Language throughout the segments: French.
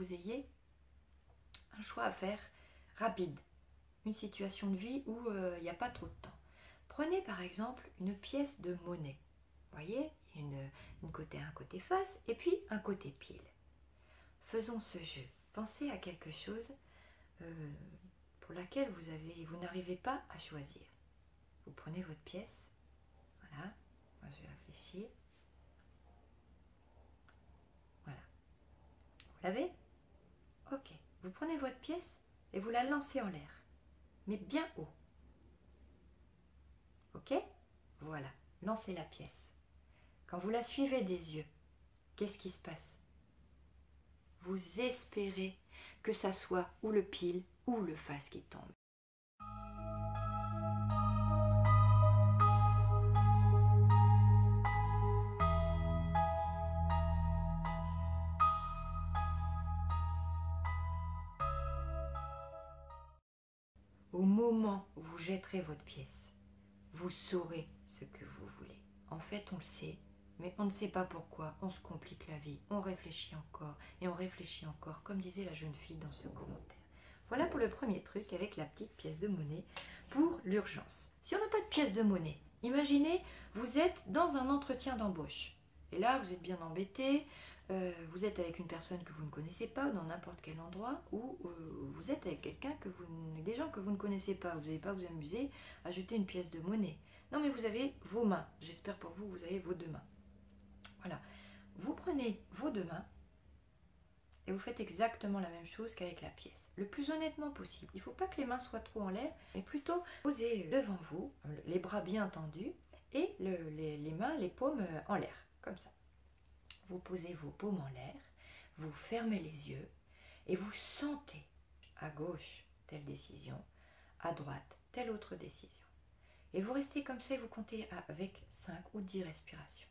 vous ayez un choix à faire rapide, une situation de vie où il n'y a pas trop de temps. Prenez par exemple une pièce de monnaie. Vous voyez, un côté face et puis un côté pile. Faisons ce jeu. Pensez à quelque chose pour laquelle vous n'arrivez pas à choisir. Vous prenez votre pièce. Voilà. Moi, je vais réfléchir. Voilà. Vous l'avez? Ok. Vous prenez votre pièce et vous la lancez en l'air. Mais bien haut. Ok? Voilà. Lancez la pièce. Quand vous la suivez des yeux, qu'est-ce qui se passe? Vous espérez que ça soit ou le pile ou le face qui tombe. Au moment où vous jetterez votre pièce, vous saurez ce que vous voulez. En fait, on le sait, mais on ne sait pas pourquoi. On se complique la vie, on réfléchit encore et on réfléchit encore, comme disait la jeune fille dans ce commentaire. Voilà pour le premier truc avec la petite pièce de monnaie pour l'urgence. Si on n'a pas de pièce de monnaie, imaginez, vous êtes dans un entretien d'embauche. Et là, vous êtes bien embêté, vous êtes avec une personne que vous ne connaissez pas dans n'importe quel endroit, ou vous êtes avec des gens que vous ne connaissez pas. Vous n'allez pas vous amuser à jeter une pièce de monnaie. Non, mais vous avez vos mains. J'espère pour vous, vous avez vos deux mains. Voilà. Vous prenez vos deux mains et vous faites exactement la même chose qu'avec la pièce. Le plus honnêtement possible. Il ne faut pas que les mains soient trop en l'air, mais plutôt poser devant vous, les bras bien tendus, et les mains, les paumes en l'air, comme ça. Vous posez vos paumes en l'air, vous fermez les yeux et vous sentez à gauche telle décision, à droite telle autre décision. Et vous restez comme ça et vous comptez avec 5 ou 10 respirations.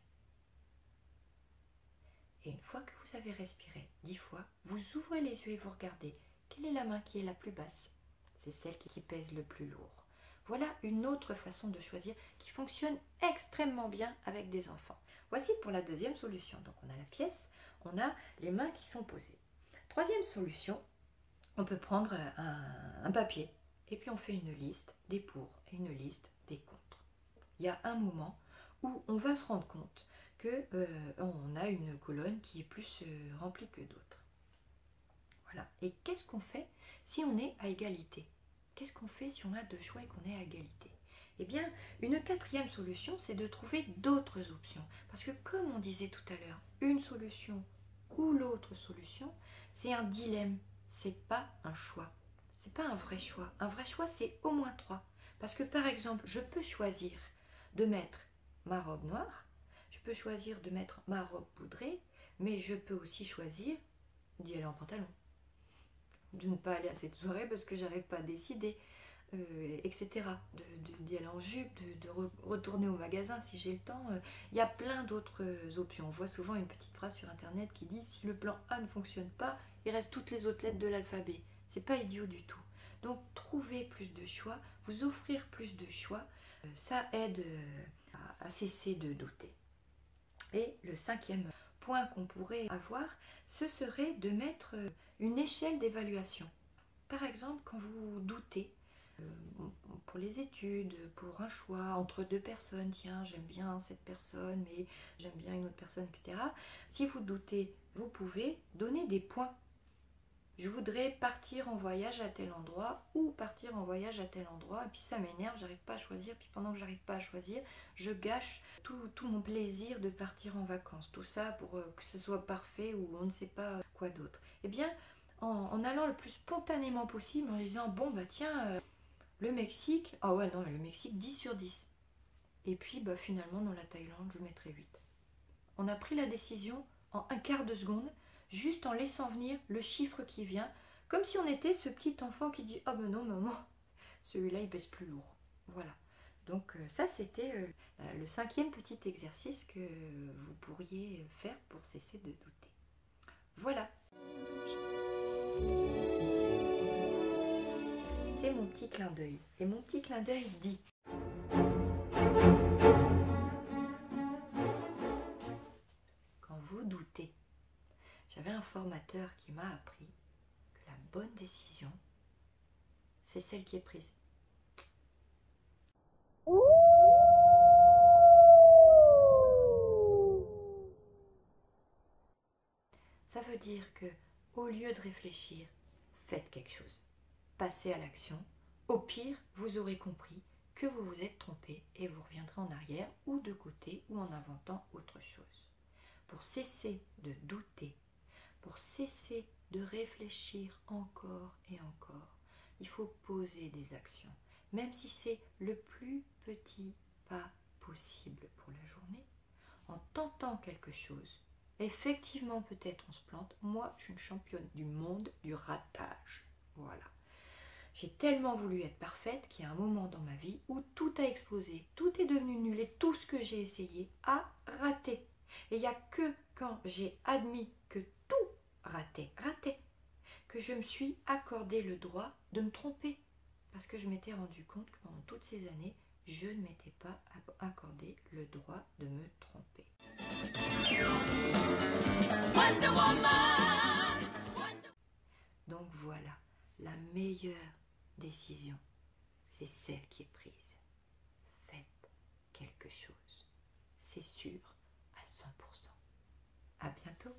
Et une fois que vous avez respiré 10 fois, vous ouvrez les yeux et vous regardez. Quelle est la main qui est la plus basse? C'est celle qui pèse le plus lourd. Voilà une autre façon de choisir qui fonctionne extrêmement bien avec des enfants. Voici pour la deuxième solution. Donc on a la pièce, on a les mains qui sont posées. Troisième solution, on peut prendre un papier et puis on fait une liste des pour et une liste des contre. Il y a un moment où on va se rendre compte qu'on a une colonne qui est plus remplie que d'autres. Voilà. Et qu'est-ce qu'on fait si on est à égalité? Qu'est-ce qu'on fait si on a deux choix et qu'on est à égalité? Eh bien, une quatrième solution, c'est de trouver d'autres options. Parce que comme on disait tout à l'heure, une solution ou l'autre solution, c'est un dilemme, c'est pas un choix. C'est pas un vrai choix. Un vrai choix, c'est au moins 3. Parce que par exemple, je peux choisir de mettre ma robe noire, je peux choisir de mettre ma robe poudrée, mais je peux aussi choisir d'y aller en pantalon. De ne pas aller à cette soirée parce que j'arrive pas à décider, etc. D'y aller en jupe, de retourner au magasin si j'ai le temps. Il y a plein d'autres options. On voit souvent une petite phrase sur internet qui dit si le plan A ne fonctionne pas, il reste toutes les autres lettres de l'alphabet. C'est pas idiot du tout. Donc trouver plus de choix, vous offrir plus de choix, ça aide à cesser de douter. Et le cinquième point qu'on pourrait avoir, ce serait de mettre une échelle d'évaluation. Par exemple, quand vous doutez, pour les études, pour un choix entre deux personnes, tiens, j'aime bien cette personne, mais j'aime bien une autre personne, etc. Si vous doutez, vous pouvez donner des points. Je voudrais partir en voyage à tel endroit ou partir en voyage à tel endroit, et puis ça m'énerve, j'arrive pas à choisir, puis pendant que j'arrive pas à choisir, je gâche tout mon plaisir de partir en vacances. Tout ça pour que ce soit parfait ou on ne sait pas quoi d'autre. Eh bien, en allant le plus spontanément possible, en disant, bon bah tiens, le Mexique, ah ouais non mais le Mexique 10 sur 10. Et puis bah, finalement dans la Thaïlande, je mettrai 8. On a pris la décision en un quart de seconde, juste en laissant venir le chiffre qui vient, comme si on était ce petit enfant qui dit « Ah ben non maman, celui-là il pèse plus lourd ». Voilà. Donc ça c'était le cinquième petit exercice que vous pourriez faire pour cesser de douter. Voilà. C'est mon petit clin d'œil. Et mon petit clin d'œil dit quand vous doutez. J'avais un un formateur qui m'a appris que la bonne décision, c'est celle qui est prise. Ça veut dire que, au lieu de réfléchir, faites quelque chose. Passez à l'action. Au pire, vous aurez compris que vous vous êtes trompé et vous reviendrez en arrière ou de côté ou en inventant autre chose. Pour cesser de douter, pour cesser de réfléchir encore et encore, il faut poser des actions, même si c'est le plus petit pas possible pour la journée. En tentant quelque chose, effectivement peut-être on se plante. Moi, je suis une championne du monde du ratage. Voilà. J'ai tellement voulu être parfaite qu'il y a un moment dans ma vie où tout a explosé, tout est devenu nul et tout ce que j'ai essayé a raté. Et il n'y a que quand j'ai admis que tout ratait, que je me suis accordé le droit de me tromper. Parce que je m'étais rendu compte que pendant toutes ces années, je ne m'étais pas accordé le droit de me tromper. Donc voilà, la meilleure décision, c'est celle qui est prise. Faites quelque chose. C'est sûr à 100%. À bientôt.